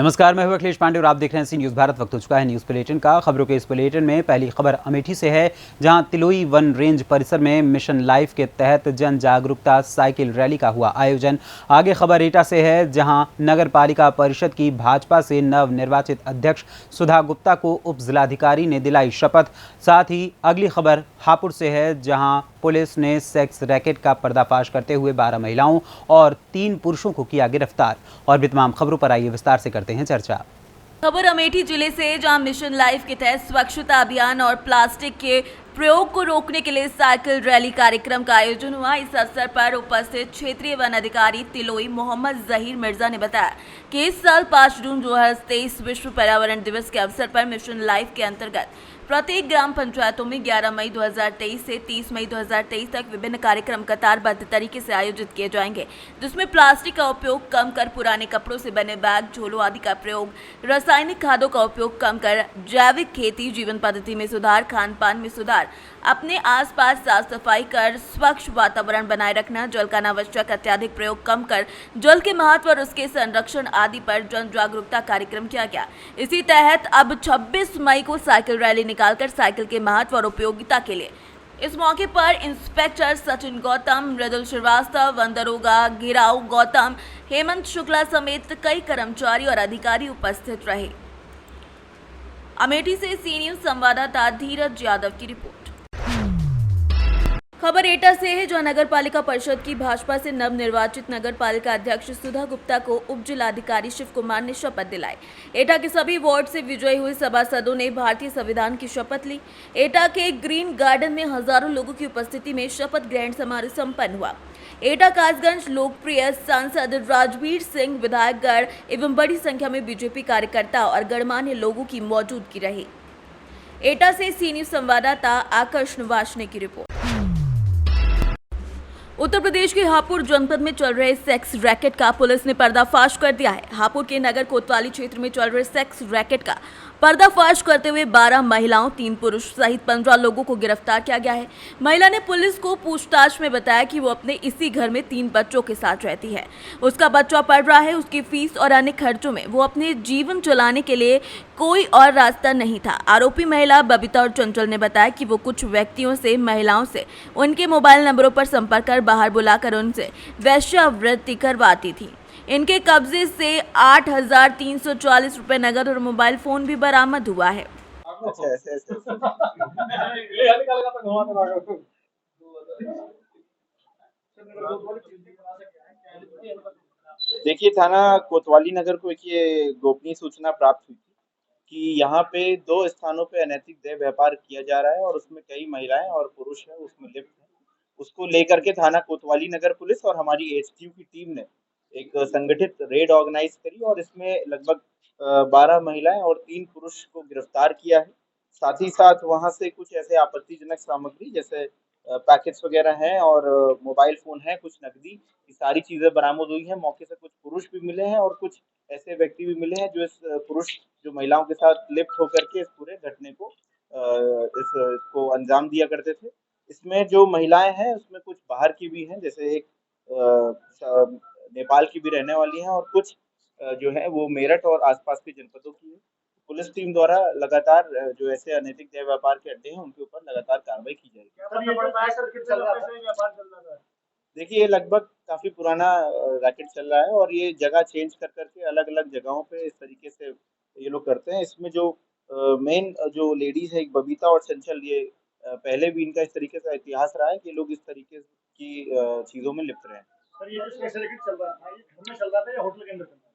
नमस्कार, मैं हूं अखिलेश पांडे और आप देख रहे हैं सी न्यूज़ भारत। वक्त हो चुका है न्यूज़ बुलेटिन का। खबरों के इस बुलेटिन में पहली खबर अमेठी से है, जहां तिलोई वन रेंज परिसर में मिशन लाइफ के तहत जन जागरूकता साइकिल रैली का हुआ आयोजन। आगे खबर एटा से है, जहां नगर पालिका परिषद की भाजपा से नव निर्वाचित अध्यक्ष सुधा गुप्ता को उप जिलाधिकारी ने दिलाई शपथ। साथ ही अगली खबर हापुड़ से है, जहां पुलिस ने सेक्स रैकेट का पर्दाफाश करते हुए 12 महिलाओं और 3 पुरुषों को किया गिरफ्तार। और भी तमाम खबरों पर आइए विस्तार से करते हैं चर्चा। खबर अमेठी जिले से, जहां मिशन लाइफ के तहत स्वच्छता अभियान और प्लास्टिक के प्रयोग को रोकने के लिए साइकिल रैली कार्यक्रम का आयोजन हुआ। इस अवसर पर उपस्थित क्षेत्रीय वन अधिकारी तिलोई मोहम्मद जहीर मिर्जा ने बताया कि इस साल 5 जून 2023 विश्व पर्यावरण दिवस के अवसर पर मिशन लाइफ के अंतर्गत प्रत्येक ग्राम पंचायतों में 11 मई 2023 से 30 मई 2023 तक विभिन्न कार्यक्रम कतारबद्ध तरीके से आयोजित किए जाएंगे, जिसमें प्लास्टिक का उपयोग कम कर पुराने कपड़ों से बने बैग, झोलों आदि का प्रयोग, रासायनिक खादों का उपयोग कम कर जैविक खेती, जीवन पद्धति में सुधार, खान पान में सुधार, अपने आसपास साफ सफाई कर स्वच्छ वातावरण बनाए रखना, जल का अनावश्यक अत्यधिक प्रयोग कम कर जल के महत्व और उसके संरक्षण आदि पर जन जागरूकता कार्यक्रम किया गया। इसी तहत अब 26 मई को साइकिल रैली निकालकर साइकिल के महत्व और उपयोगिता के लिए इस मौके पर इंस्पेक्टर सचिन गौतम, मृदुल श्रीवास्तव, वन दरोगा घिराव गौतम, हेमंत शुक्ला समेत कई कर्मचारी और अधिकारी उपस्थित रहे। अमेठी से सी न्यूज़ संवाददाता धीरज यादव की रिपोर्ट। खबर एटा से है, जहां नगर पालिका परिषद की भाजपा से नव निर्वाचित नगर पालिका अध्यक्ष सुधा गुप्ता को उप जिलाधिकारी शिव कुमार ने शपथ दिलाई। एटा के सभी वार्ड से विजयी हुए सभासदों ने भारतीय संविधान की शपथ ली। एटा के ग्रीन गार्डन में हजारों लोगों की उपस्थिति में शपथ ग्रहण समारोह संपन्न हुआ। एटा कासगंज लोकप्रिय सांसद राजवीर सिंह, विधायकगण एवं बड़ी संख्या में बीजेपी कार्यकर्ता और गणमान्य लोगों की मौजूदगी रही। एटा से सी न्यूज़ संवाददाता आकर्ष वासने की रिपोर्ट। उत्तर प्रदेश के हापुड़ जनपद में चल रहे सेक्स रैकेट का पुलिस ने पर्दाफाश कर दिया है। हापुड़ के नगर कोतवाली क्षेत्र में चल रहे सेक्स रैकेट का पर्दाफाश करते हुए 12 महिलाओं, 3 पुरुष सहित 15 लोगों को गिरफ्तार किया गया है। महिला ने पुलिस को पूछताछ में बताया कि वो अपने इसी घर में 3 बच्चों के साथ रहती है। उसका बच्चा पढ़ रहा है, उसकी फीस और अन्य खर्चों में वो अपने जीवन चलाने के लिए कोई और रास्ता नहीं था। आरोपी महिला बबीता और चंचल ने बताया कि वो कुछ व्यक्तियों से, महिलाओं से उनके मोबाइल नंबरों पर संपर्क कर बाहर बुलाकर उनसे वेश्यावृत्ति करवाती थी। इनके कब्जे से 8,340 रुपए नगद और मोबाइल फोन भी बरामद हुआ है। देखिए, थाना कोतवाली नगर को एक ये गोपनीय सूचना प्राप्त हुई थी कि यहाँ पे 2 स्थानों पे अनैतिक देह व्यापार किया जा रहा है और उसमें कई महिलाएं और पुरुष हैं उसमें लिप्त हैं। उसको लेकर के थाना कोतवाली नगर पुलिस और हमारी एसटीयू की टीम ने एक संगठित रेड ऑर्गेनाइज करी और इसमें लगभग 12 महिलाएं और 3 पुरुष को गिरफ्तार किया है। साथ ही साथ वहां से कुछ ऐसे आपत्तिजनक सामग्री जैसे पैकेट्स वगैरह हैं और मोबाइल फोन है, कुछ नकदी, ये सारी चीजें बरामद हुई हैं। मौके से कुछ पुरुष भी मिले हैं और कुछ ऐसे व्यक्ति भी मिले हैं जो इस पुरुष जो महिलाओं के साथ लिप्त होकर के इस पूरे घटने को इसको अंजाम दिया करते थे। इसमें जो महिलाएं हैं उसमें कुछ बाहर की भी हैं, जैसे एक नेपाल की भी रहने वाली हैं और कुछ जो है वो मेरठ और आसपास के जनपदों की है। पुलिस टीम द्वारा लगातार जो ऐसे अनैतिक देह व्यापार के अड्डे हैं उनके ऊपर लगातार कार्रवाई की जाएगी। देखिए, ये लगभग काफी पुराना रैकेट चल रहा है और ये जगह चेंज कर करके अलग अलग जगहों पे इस तरीके से ये लोग करते हैं। इसमें जो मेन जो लेडीज है, एक बबीता और चंचल, ये पहले भी इनका इस तरीके से इतिहास रहा है कि लोग इस तरीके की चीजों में लिप्त रहे हैं। सर, ये जो रैकेट चल रहा था, ये घर में चल रहा था या होटल के अंदर चल रहा था?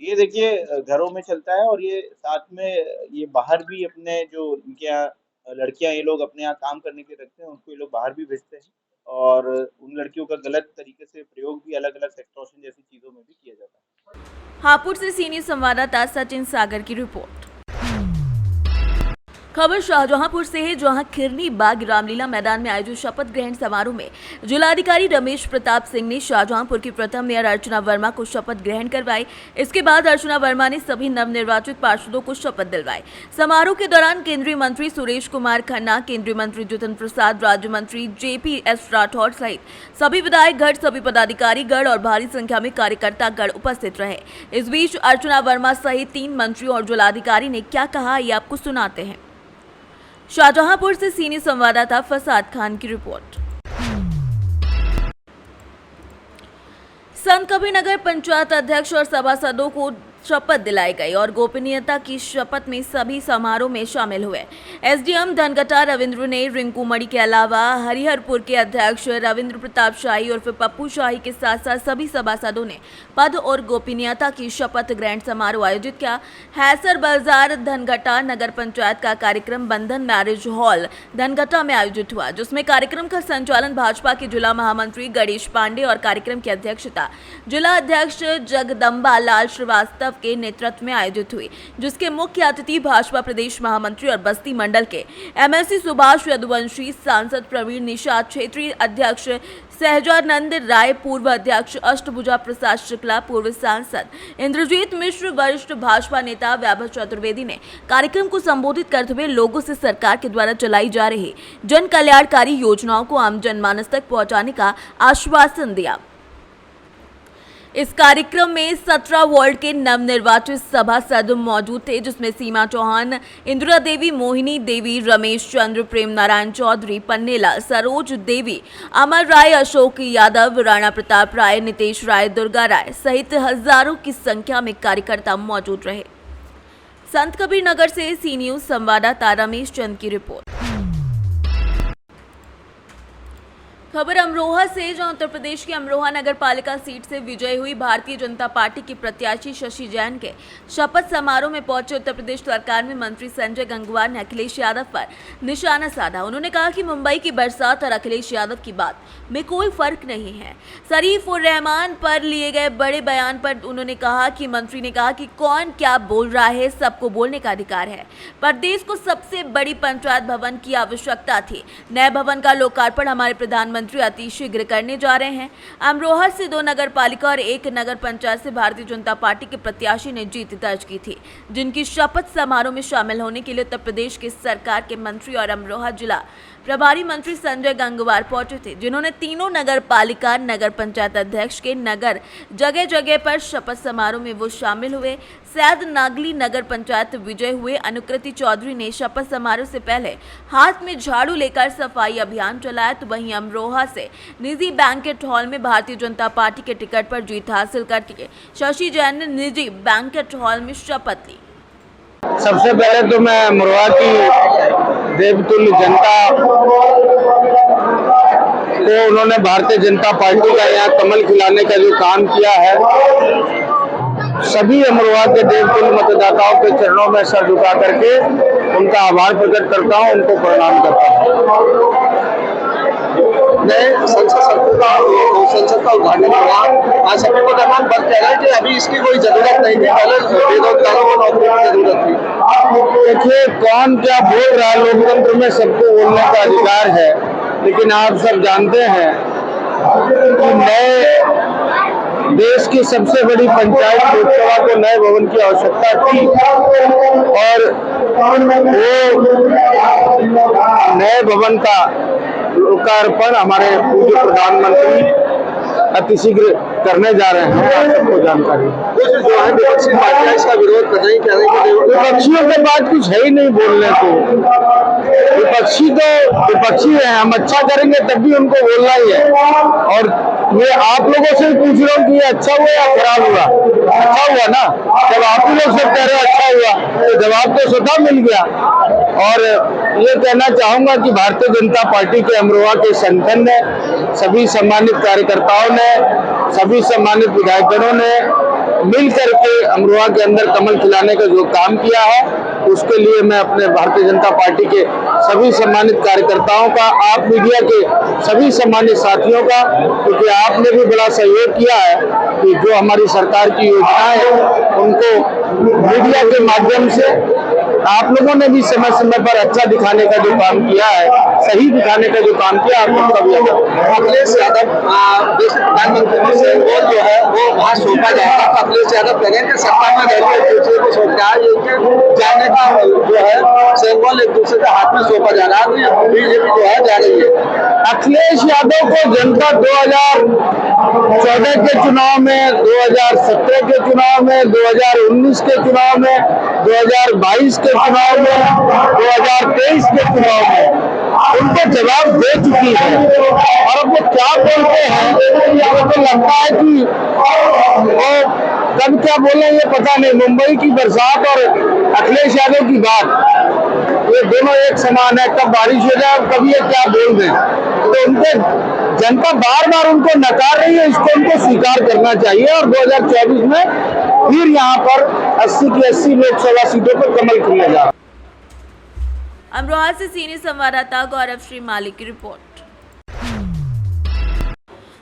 ये देखिए, घरों में चलता है और ये साथ में ये बाहर भी अपने जो इनके यहाँ लड़कियां ये लोग अपने यहाँ काम करने के रखते हैं, उनको ये लोग बाहर भी भेजते हैं और उन लड़कियों का गलत तरीके से प्रयोग भी अलग अलग सेक्सटॉर्शन जैसी चीजों में भी किया जाता है। हापुड़ से सीनियर संवाददाता सचिन सागर की रिपोर्ट। खबर शाहजहांपुर से है, जहां खिरनी बाग रामलीला मैदान में आयोजित शपथ ग्रहण समारोह में जिलाधिकारी रमेश प्रताप सिंह ने शाहजहांपुर की प्रथम मेयर अर्चना वर्मा को शपथ ग्रहण करवाई। इसके बाद अर्चना वर्मा ने सभी नवनिर्वाचित पार्षदों को शपथ दिलवाई। समारोह के दौरान केंद्रीय मंत्री सुरेश कुमार खन्ना, केंद्रीय मंत्री जितिन प्रसाद, राज्य मंत्री JPS राठौर सहित सभी विधायकगण, सभी पदाधिकारीगण और भारी संख्या में कार्यकर्तागण उपस्थित रहे। इस बीच अर्चना वर्मा सहित 3 मंत्रियों और जिलाधिकारी ने क्या कहा, ये आपको सुनाते हैं। शाहजहांपुर से सीनियर संवाददाता फसाद खान की रिपोर्ट। संत कबीरनगर पंचायत अध्यक्ष और सभासदों को शपथ दिलाई गई और गोपनीयता की शपथ में सभी समारोह में शामिल हुए। SDM धनगटा रविंद्र ने रिंकू मणि के अलावा हरिहरपुर के अध्यक्ष रविंद्र प्रताप शाही और फिर पप्पू शाही के साथ साथ सभी सभासदों ने पद और गोपनीयता की शपथ ग्रहण समारोह आयोजित किया। हैसर बाजार धनगटा नगर पंचायत का कार्यक्रम बंधन मैरिज हॉल धनगटा में आयोजित हुआ, जिसमें कार्यक्रम का संचालन भाजपा के जिला महामंत्री गणेश पांडे और कार्यक्रम की अध्यक्षता जिला अध्यक्ष जगदम्बा लाल श्रीवास्तव के नेतृत्व में आयोजित हुई, जिसके मुख्य अतिथि भाजपा प्रदेश महामंत्री और बस्ती मंडल के MLC सुभाष यदुवंशी, सांसद प्रवीण निषाद, क्षेत्रीय अध्यक्ष सहजानंद राय, पूर्व अध्यक्ष अष्टभुजा प्रसाद शुक्ला, पूर्व सांसद इंद्रजीत मिश्र, वरिष्ठ भाजपा नेता वैभव चतुर्वेदी ने कार्यक्रम को संबोधित करते हुए लोगों से सरकार के द्वारा चलाई जा रही जन कल्याणकारी योजनाओं को आम जनमानस तक पहुंचाने का आश्वासन दिया। इस कार्यक्रम में 17 वार्ड के नवनिर्वाचित सभासद मौजूद थे, जिसमें सीमा चौहान, इंदिरा देवी, मोहिनी देवी, रमेश चंद्र, प्रेम नारायण चौधरी, पन्नेला, सरोज देवी, अमर राय, अशोक यादव, राणा प्रताप राय, नितेश राय, दुर्गा राय सहित हजारों की संख्या में कार्यकर्ता मौजूद रहे। संत कबीरनगर से सी न्यूज संवाददाता रमेश चंद की रिपोर्ट। खबर अमरोहा से, जहां उत्तर प्रदेश की अमरोहा नगर पालिका सीट से विजयी हुई भारतीय जनता पार्टी की प्रत्याशी शशि जैन के शपथ समारोह में पहुंचे उत्तर प्रदेश सरकार में मंत्री संजय गंगवार ने अखिलेश यादव पर निशाना साधा। उन्होंने कहा कि मुंबई की बरसात और अखिलेश यादव की बात में कोई फर्क नहीं है। शरीफ और रहमान पर लिए गए बड़े बयान पर उन्होंने कहा कि मंत्री ने कहा कि कौन क्या बोल रहा है, सबको बोलने का अधिकार है। प्रदेश को सबसे बड़ी पंचायत भवन की आवश्यकता थी। नए भवन का लोकार्पण हमारे प्रधानमंत्री अति शीघ्र करने जा रहे हैं। अमरोहा से 2 नगर पालिका और 1 नगर पंचायत से भारतीय जनता पार्टी के प्रत्याशी ने जीत दर्ज की थी, जिनकी शपथ समारोह में शामिल होने के लिए उत्तर प्रदेश की सरकार के मंत्री और अमरोहा जिला प्रभारी मंत्री संजय गंगवार पहुंचे थे, जिन्होंने तीनों नगर पालिका नगर पंचायत अध्यक्ष के नगर जगह जगह पर शपथ समारोह में वो शामिल हुए। सैद नागली नगर पंचायत विजय हुए अनुकृति चौधरी ने शपथ समारोह से पहले हाथ में झाड़ू लेकर सफाई अभियान चलाया, तो वहीं अमरोहा से निजी बैंकेट हॉल में भारतीय जनता पार्टी के टिकट पर जीत हासिल करके शशि जैन ने निजी बैंकेट हॉल में शपथ ली। सबसे पहले तो मैं अमरोहा की देवतुल्य जनता को, उन्होंने भारतीय जनता पार्टी का यहाँ कमल खिलाने का जो काम किया है, सभी अमरोहा के देवतुल्य मतदाताओं के चरणों में सर झुका करके उनका आभार प्रकट करता हूँ, उनको प्रणाम करता हूँ। संसद का उद्घाटन हुआ, आज सभी को तमाम बात कह रहे हैं कि अभी इसकी कोई जरूरत नहीं थी, पहले बेरोजगारों को नौकरी की जरूरत थी। देखिए, कौन क्या बोल रहा है, लोकतंत्र में सबको बोलने का अधिकार है, लेकिन आप सब जानते हैं कि नए देश की सबसे बड़ी पंचायत लोकसभा को नए भवन की आवश्यकता थी और वो नए भवन का लोकार्पण हमारे पूज्य प्रधानमंत्री अतिशीघ्र करने जा रहे हैं। आप सबको जानकारी। कुछ जो है विपक्षी पार्टियां इसका विरोध कर रही है, विपक्षियों के बाद कुछ है ही नहीं बोलने को। विपक्षी तो विपक्षी है, हम अच्छा करेंगे तब भी उनको बोलना ही है। और ये आप लोगों से पूछ रहा हूँ कि ये अच्छा हुआ या खराब हुआ? अच्छा हुआ ना, जब आप ही लोग सब कह रहे अच्छा हुआ तो जवाब तो स्वतः मिल गया। और ये कहना चाहूंगा कि भारतीय जनता पार्टी के अमरोहा के संगठन ने, सभी सम्मानित कार्यकर्ताओं ने, सभी सम्मानित विधायकगणों ने मिल करके अमरोहा के अंदर कमल खिलाने का जो काम किया है, उसके लिए मैं अपने भारतीय जनता पार्टी के सभी सम्मानित कार्यकर्ताओं का, आप मीडिया के सभी सम्मानित साथियों का, क्योंकि आपने भी बड़ा सहयोग किया है कि जो हमारी सरकार की योजनाएं हैं उनको मीडिया के माध्यम से आप लोगों ने भी समय समय पर अच्छा दिखाने का जो काम किया है, सही दिखाने का जो काम किया, आप लोग का भी अखिलेश यादव देश के प्रधानमंत्री से रोल जो है वो वहाँ सौंपा जाएगा। तो अखिलेश यादव कहेंगे कि सत्ता में रहकर एक दूसरे को सौंपा जाने का जो है सिंबल एक दूसरे के हाथ में सौंपा जा रहा है। तो ये बीजेपी जो है जा रही है। अखिलेश यादव को जनता 2014 के चुनाव में, 2017 के चुनाव में, 2019 के चुनाव में, 2022 के चुनाव में, 2023 के चुनाव में उनको जवाब दे चुकी है। और अब वो क्या बोलते हैं, मुझे तो लगता है कि वो कब क्या बोले ये पता नहीं। मुंबई की बरसात और अखिलेश यादव की बात, ये दोनों एक समान है। कब बारिश हो जाए, कभी ये क्या बोल दें, तो उनके जनता बार बार उनको नकार रही है। इसको उनको स्वीकार करना चाहिए और 2024 में फिर यहाँ पर 80 की 80 लोकसभा सीटों पर कमल खिलेगा जा। अमरोहा से सीनियर संवाददाता गौरव श्री मालिक की रिपोर्ट।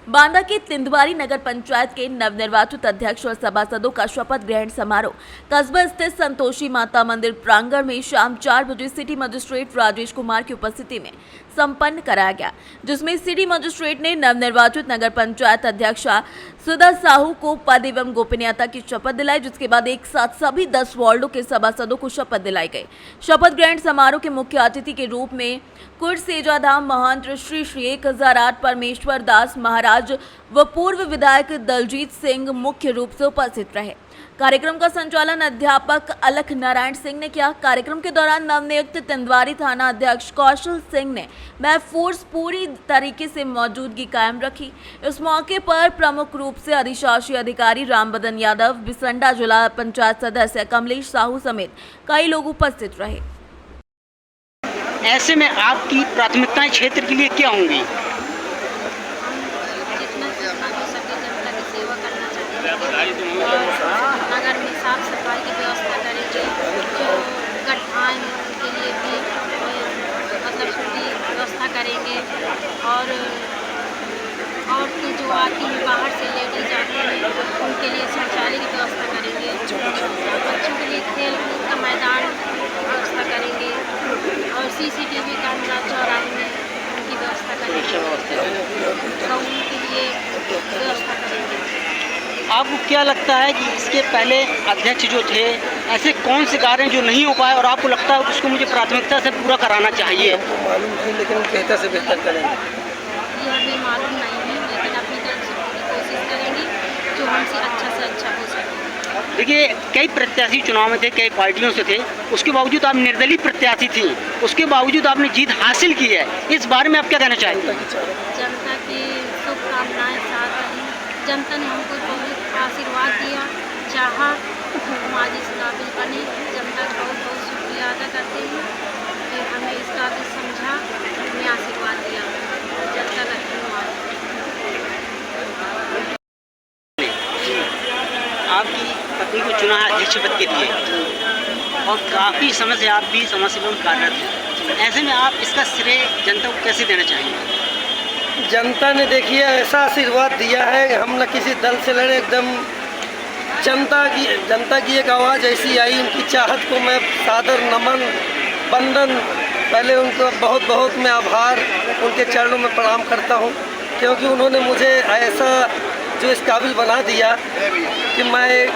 बांदा के तिंदवारी नगर पंचायत के नवनिर्वाचित अध्यक्ष और सभासदों का शपथ ग्रहण समारोह कस्बा स्थित संतोषी माता मंदिर प्रांगण में शाम 4 बजे सिटी मजिस्ट्रेट राजेश कुमार की उपस्थिति में संपन्न कराया गया, जिसमें सिटी मजिस्ट्रेट ने नवनिर्वाचित नगर पंचायत अध्यक्षा सुधा साहू को पद एवं गोपनीयता की शपथ दिलाई, जिसके बाद एक साथ सभी 10 वार्डों के सभासदों को शपथ दिलाई गई। शपथ ग्रहण समारोह के मुख्य अतिथि के रूप में कुर्स सेजाधाम महंत श्री श्री 1008 परमेश्वर दास महाराज व पूर्व विधायक दलजीत सिंह मुख्य रूप से उपस्थित रहे। कार्यक्रम का संचालन अध्यापक अलख नारायण सिंह ने किया। कार्यक्रम के दौरान नवनियुक्त तिंदवारी थाना अध्यक्ष कौशल सिंह ने महफूज पूरी तरीके से मौजूदगी कायम रखी। इस मौके पर प्रमुख रूप से अधिशासी अधिकारी रामबदन यादव, बिसंडा जिला पंचायत सदस्य कमलेश साहू समेत कई लोग उपस्थित रहे। ऐसे में आपकी प्राथमिकताएं क्षेत्र के लिए क्या होंगी? नगर में साफ सफाई की व्यवस्था करेंगे, जो गड्ढाएँ हैं उनके लिए भी मतलब पूरी व्यवस्था करेंगे। और औरतें जो आती हैं बाहर से लेडीज आती हैं उनके लिए शौचालय की व्यवस्था करेंगे। बच्चों के लिए खेल कूद का मैदान व्यवस्था करेंगे और CCTV कैमरा चौराहे में उनकी व्यवस्था करेंगे और उनके लिए व्यवस्था करेंगे। आपको क्या लगता है कि इसके पहले अध्यक्ष जो थे ऐसे कौन से कार्य जो नहीं हो पाए और आपको लगता है उसको मुझे प्राथमिकता से पूरा कराना चाहिए? मालूम नहीं, लेकिन बेहतर से बेहतर करेंगे। ये अभी मालूम नहीं है, लेकिन अपनी तरफ से पूरी कोशिश करेंगे जो हमसे अच्छा से अच्छा हो सके। देखिए, कई प्रत्याशी चुनाव में थे, कई पार्टियों से थे, उसके बावजूद आप निर्दलीय प्रत्याशी थी, उसके बावजूद आपने जीत हासिल की है। इस बारे में आप क्या कहना चाहेंगे? जनता की शुभकामनाएं साथ रही, जनता ने हमको बहुत आशीर्वाद दिया, चाहा हम आज इस काबिल बने। जनता का बहुत बहुत शुक्रिया अदा करते हैं कि हमें इस काबिल समझा, हमें आशीर्वाद दिया। जनता का धन्यवाद। आपकी पत्नी को चुना है अध्यक्ष पद के लिए और काफ़ी समय से आप भी समाज सेवा में कार्यरत हैं। ऐसे में आप इसका श्रेय जनता को कैसे देना चाहेंगे? जनता ने देखिए ऐसा आशीर्वाद दिया है, हम न किसी दल से लड़े, एकदम जनता की एक आवाज़ ऐसी आई, उनकी चाहत को मैं सादर नमन वंदन, पहले उनको बहुत बहुत मैं आभार उनके चरणों में प्रणाम करता हूँ, क्योंकि उन्होंने मुझे ऐसा जो इस काबिल बना दिया कि मैं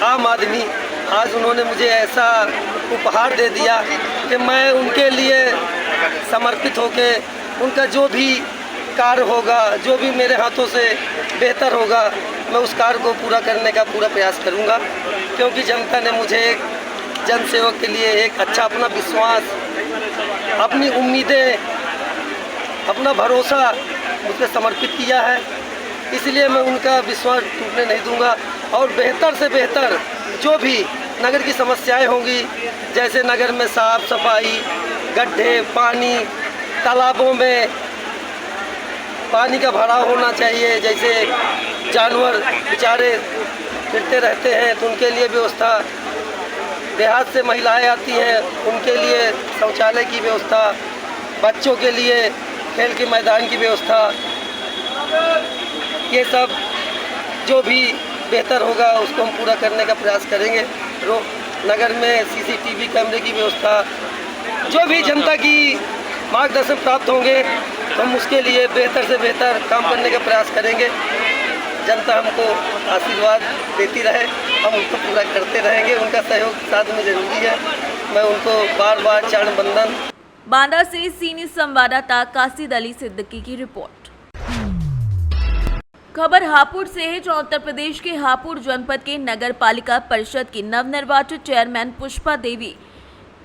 आम आदमी, आज उन्होंने मुझे ऐसा उपहार दे दिया कि मैं उनके लिए समर्पित होके उनका जो भी कार्य होगा, जो भी मेरे हाथों से बेहतर होगा, मैं उस कार्य को पूरा करने का पूरा प्रयास करूंगा, क्योंकि जनता ने मुझे एक जनसेवक के लिए एक अच्छा अपना विश्वास, अपनी उम्मीदें, अपना भरोसा मुझ पर समर्पित किया है। इसलिए मैं उनका विश्वास टूटने नहीं दूंगा और बेहतर से बेहतर जो भी नगर की समस्याएं होंगी, जैसे नगर में साफ सफाई, गड्ढे, पानी, तालाबों में पानी का भराव होना चाहिए, जैसे जानवर बेचारे फिरते रहते हैं तो उनके लिए व्यवस्था, देहात से महिलाएं आती हैं उनके लिए शौचालय की व्यवस्था, बच्चों के लिए खेल के मैदान की व्यवस्था, ये सब जो भी बेहतर होगा उसको हम पूरा करने का प्रयास करेंगे। नगर में CCTV कैमरे की व्यवस्था, जो भी जनता की मार्गदर्शन प्राप्त होंगे तो हम उसके लिए बेहतर से बेहतर काम करने का प्रयास करेंगे। जनता हमको आशीर्वाद देती रहे, हम उनको पूरा करते रहेंगे। उनका सहयोग साथ में जरूरी है। मैं उनको बार बार चरण वंदन। बांदा से सीनियर संवाददाता कासिद अली सिद्दीकी की रिपोर्ट। खबर हापुड़ से है, जो उत्तर प्रदेश के हापुड़ जनपद के नगर पालिका परिषद की नवनिर्वाचित चेयरमैन पुष्पा देवी,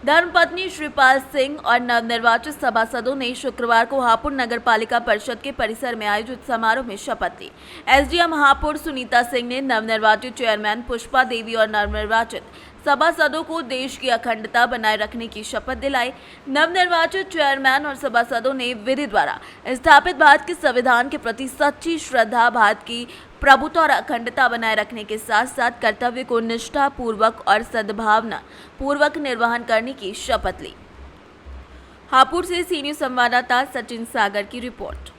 धर्मपत्नी श्रीपाल सिंह और नवनिर्वाचित सभासदों ने शुक्रवार को हापुड़ नगर पालिका परिषद के परिसर में आयोजित समारोह में शपथ ली। SDM हापुड़ सुनीता सिंह ने नवनिर्वाचित चेयरमैन पुष्पा देवी और नवनिर्वाचित सभासदों को देश की अखंडता बनाए रखने की शपथ दिलाई। नवनिर्वाचित चेयरमैन और सभासदों ने विधि द्वारा स्थापित भारत के संविधान के प्रति सच्ची श्रद्धा, भारत की प्रभुत्व और अखंडता बनाए रखने के साथ साथ कर्तव्य को निष्ठा पूर्वक और सद्भावना पूर्वक निर्वहन करने की शपथ ली। हापुड़ से सीनियर संवाददाता सचिन सागर की रिपोर्ट।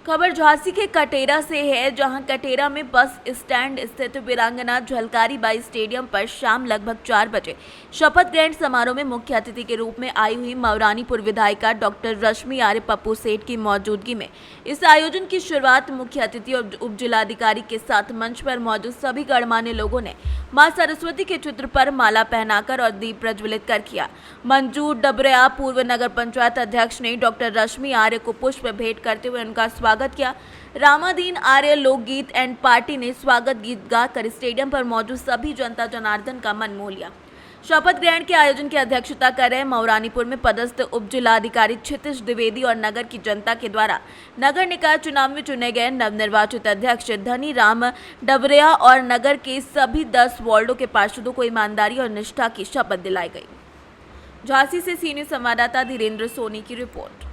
खबर झांसी के कटेरा से है, जहां कटेरा में बस स्टैंड स्थित वीरांगना झलकारी बाई स्टेडियम पर शाम लगभग 4 बजे शपथ ग्रहण समारोह में मुख्य अतिथि के रूप में आई हुई मवरानीपुर विधायिका डॉक्टर रश्मि आर्य पप्पू सेठ की मौजूदगी में इस आयोजन की शुरुआत मुख्य अतिथि और उप जिलाधिकारी के साथ मंच पर मौजूद सभी गणमान्य लोगों ने मां सरस्वती के चित्र पर माला पहनाकर और दीप प्रज्वलित कर किया। मंजू डबरिया पूर्व नगर पंचायत अध्यक्ष ने डॉक्टर रश्मि आर्य को पुष्प भेंट करते हुए उनका स्वागत किया। रामादीन आर्य लोकगीत एंड पार्टी ने स्वागत गीत गाकर स्टेडियम पर मौजूद सभी जनता जनार्दन का मन मोह लिया। शपथ ग्रहण के आयोजन की अध्यक्षता कर रहे मौरानीपुर में पदस्थ उप जिलाधिकारी क्षितिज द्विवेदी और नगर की जनता के द्वारा नगर निकाय चुनाव में चुने गए नवनिर्वाचित अध्यक्ष धनी राम डबरिया और नगर के सभी 10 वार्डों के पार्षदों को ईमानदारी और निष्ठा की शपथ दिलाई गई। झांसी से सीनियर संवाददाता धीरेन्द्र सोनी की रिपोर्ट।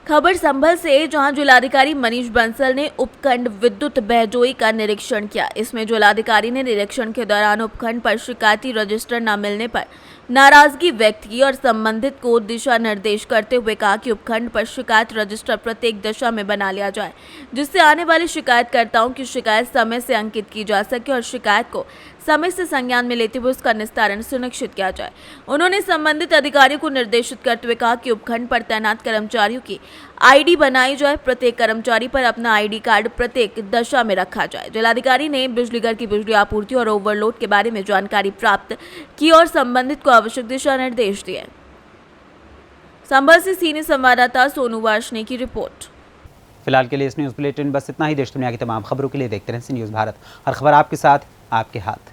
खबर संभल से, जहां जिलाधिकारी मनीष बंसल ने उपखंड विद्युत बहजोई का निरीक्षण किया। इसमें जिलाधिकारी ने निरीक्षण के दौरान उपखंड पर शिकायती रजिस्टर न मिलने पर नाराजगी व्यक्त की और संबंधित को दिशा निर्देश करते हुए कहा कि उपखंड पर शिकायत रजिस्टर प्रत्येक दशा में बना लिया जाए, जिससे आने वाले शिकायतकर्ताओं की शिकायत समय से अंकित की जा सके और शिकायत को समय से संज्ञान में लेते हुए उसका निस्तारण सुनिश्चित किया जाए। उन्होंने संबंधित अधिकारियों को निर्देशित करते हुए कहा कि उपखंड पर तैनात कर्मचारियों की ID बनाई जाए, प्रत्येक कर्मचारी पर अपना ID कार्ड प्रत्येक दशा में रखा जाए। जिलाधिकारी ने बिजली घर की बिजली आपूर्ति और ओवरलोड के बारे में जानकारी प्राप्त की और संबंधित को आवश्यक दिशा निर्देश दिए। संभल से सीनियर संवाददाता सोनू वार्ष्णेय की रिपोर्ट। फिलहाल के लिए इस न्यूज़ बुलेटिन बस इतना ही। देश दुनिया की तमाम खबरों के लिए देखते रहें सी न्यूज़ भारत। हर खबर आपके साथ, आपके हाथ।